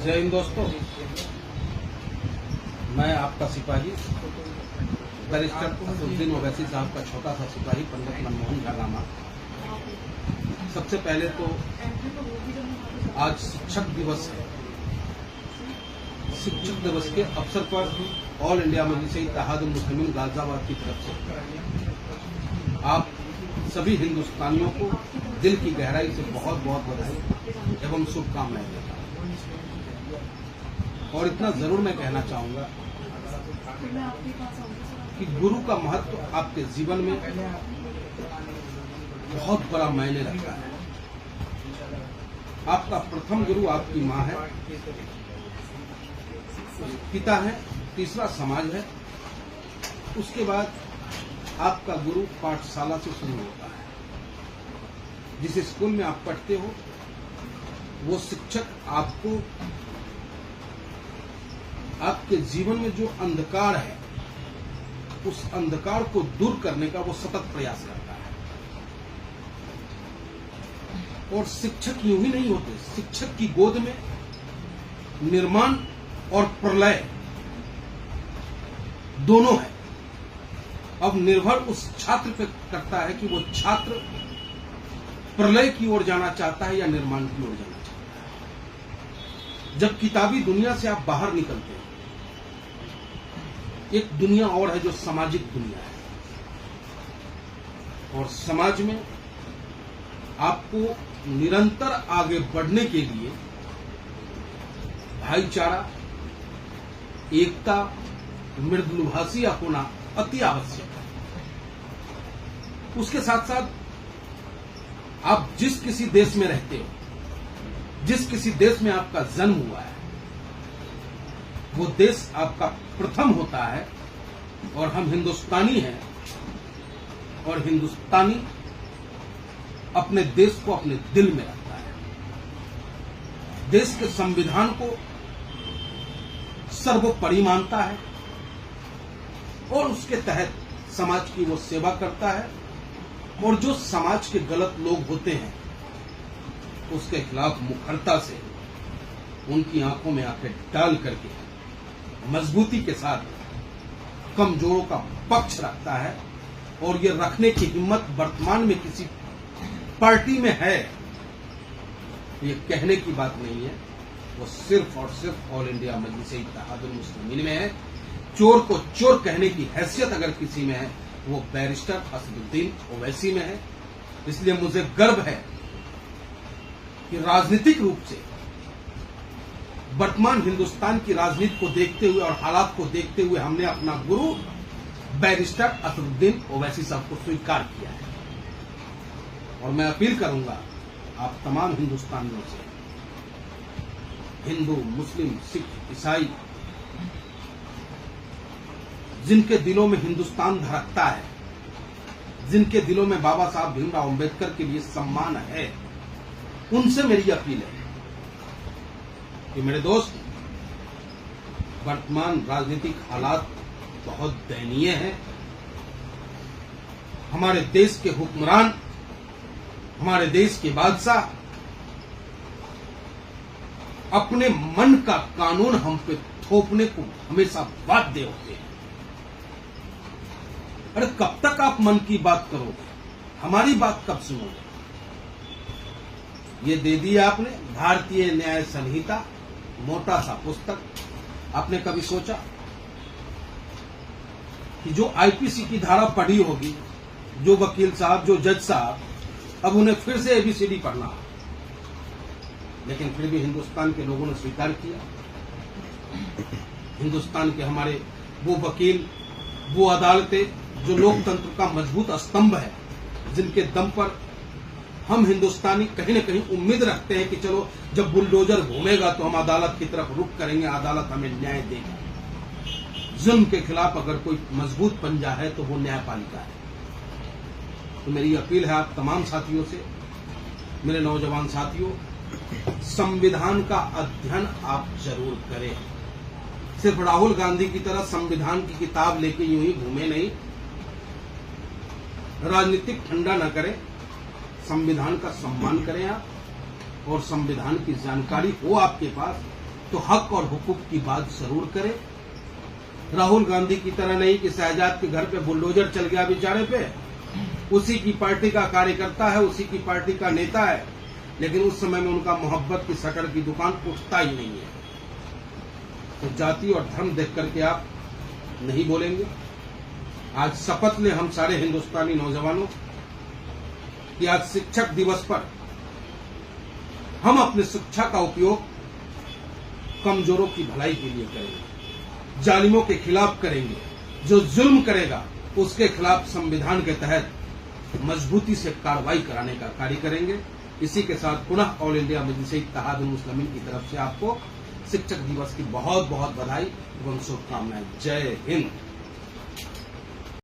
जय हिंद दोस्तों, मैं आपका सिपाही बैरिस्टर असदुद्दीन ओवैसी साहब का छोटा सा सिपाही पंडित मनमोहन झालामा। सबसे पहले तो आज शिक्षक दिवस है। शिक्षक दिवस के अवसर पर ऑल इंडिया मजलिस इत्तेहादुल मुस्लिमीन गाजियाबाद की तरफ से आप सभी हिंदुस्तानियों को दिल की गहराई से बहुत बहुत बधाई एवं शुभकामनाएं देता हूं। और इतना जरूर मैं कहना चाहूंगा कि गुरु का महत्व आपके जीवन में बहुत बड़ा मायने रखता है। आपका प्रथम गुरु आपकी मां है, पिता है, तीसरा समाज है, उसके बाद आपका गुरु पाठशाला से शुरू होता है। जिस स्कूल में आप पढ़ते हो वो शिक्षक आपको आपके जीवन में जो अंधकार है उस अंधकार को दूर करने का वो सतत प्रयास करता है। और शिक्षक यूं ही नहीं होते, शिक्षक की गोद में निर्माण और प्रलय दोनों है। अब निर्भर उस छात्र पे करता है कि वो छात्र प्रलय की ओर जाना चाहता है या निर्माण की ओर जाना चाहता है। जब किताबी दुनिया से आप बाहर निकलते हैं, एक दुनिया और है जो सामाजिक दुनिया है। और समाज में आपको निरंतर आगे बढ़ने के लिए भाईचारा, एकता, मृदुभाषी होना अति आवश्यक है। उसके साथ साथ आप जिस किसी देश में रहते हो, जिस किसी देश में आपका जन्म हुआ है, वो देश आपका प्रथम होता है। और हम हिंदुस्तानी हैं और हिंदुस्तानी अपने देश को अपने दिल में रखता है। देश के संविधान को सर्वोपरि मानता है और उसके तहत समाज की वो सेवा करता है। और जो समाज के गलत लोग होते हैं उसके खिलाफ मुखरता से उनकी आंखों में आंखें डाल करके मजबूती के साथ कमजोरों का पक्ष रखता है। और ये रखने की हिम्मत वर्तमान में किसी पार्टी में है, ये कहने की बात नहीं है, वो सिर्फ और सिर्फ ऑल इंडिया मजलिस इत्तेहादुल मुस्लिमीन में है। चोर को चोर कहने की हैसियत अगर किसी में है वो बैरिस्टर असदुद्दीन ओवैसी में है। इसलिए मुझे गर्व है कि राजनीतिक रूप से वर्तमान हिंदुस्तान की राजनीति को देखते हुए और हालात को देखते हुए हमने अपना गुरु बैरिस्टर असदुद्दीन ओवैसी साहब को स्वीकार किया है। और मैं अपील करूंगा आप तमाम हिंदुस्तानियों से, हिंदू, मुस्लिम, सिख, ईसाई, जिनके दिलों में हिंदुस्तान धड़कता है, जिनके दिलों में बाबा साहब भीमराव अंबेडकर के लिए सम्मान है, उनसे मेरी अपील है कि मेरे दोस्त, वर्तमान राजनीतिक हालात बहुत दयनीय हैं। हमारे देश के हुक्मरान, हमारे देश के बादशाह अपने मन का कानून हम पे थोपने को हमेशा बाध्य होते हैं। अरे कब तक आप मन की बात करोगे, हमारी बात कब सुनोगे? ये दे दी आपने भारतीय न्याय संहिता, मोटा सा पुस्तक। आपने कभी सोचा कि जो आईपीसी की धारा पढ़ी होगी, जो वकील साहब, जो जज साहब, अब उन्हें फिर से एबीसीडी पढ़ना, लेकिन फिर भी हिंदुस्तान के लोगों ने स्वीकार किया। हिंदुस्तान के हमारे वो वकील, वो अदालतें जो लोकतंत्र का मजबूत स्तंभ है, जिनके दम पर हम हिंदुस्तानी कहीं न कहीं उम्मीद रखते हैं कि चलो जब बुलडोजर घूमेगा तो हम अदालत की तरफ रुख करेंगे, अदालत हमें न्याय देगी। जुल्म के खिलाफ अगर कोई मजबूत पंजा है तो वो न्यायपालिका है। तो मेरी अपील है आप तमाम साथियों से, मेरे नौजवान साथियों, संविधान का अध्ययन आप जरूर करें। सिर्फ राहुल गांधी की तरह संविधान की किताब लेके यूं ही घूमे नहीं, राजनीतिक ठंडा न करें, संविधान का सम्मान करें आप, और संविधान की जानकारी हो आपके पास तो हक और हुकूक की बात जरूर करे। राहुल गांधी की तरह नहीं कि शहजाद के घर पे बुलडोजर चल गया बेचारे पे, उसी की पार्टी का कार्यकर्ता है, उसी की पार्टी का नेता है, लेकिन उस समय में उनका मोहब्बत की शटर की दुकान उठता ही नहीं है। तो जाति और धर्म देख करके आप नहीं बोलेंगे। आज शपथ ले हम सारे हिंदुस्तानी नौजवानों कि आज शिक्षक दिवस पर हम अपने शिक्षा का उपयोग कमजोरों की भलाई के लिए करेंगे, जालिमों के खिलाफ करेंगे, जो जुल्म करेगा उसके खिलाफ संविधान के तहत मजबूती से कार्रवाई कराने का कार्य करेंगे। इसी के साथ पुनः ऑल इंडिया मजलिस इत्तेहादुल मुस्लिमीन की तरफ से आपको शिक्षक दिवस की बहुत बहुत बधाई एवं शुभकामनाएं। जय हिंद।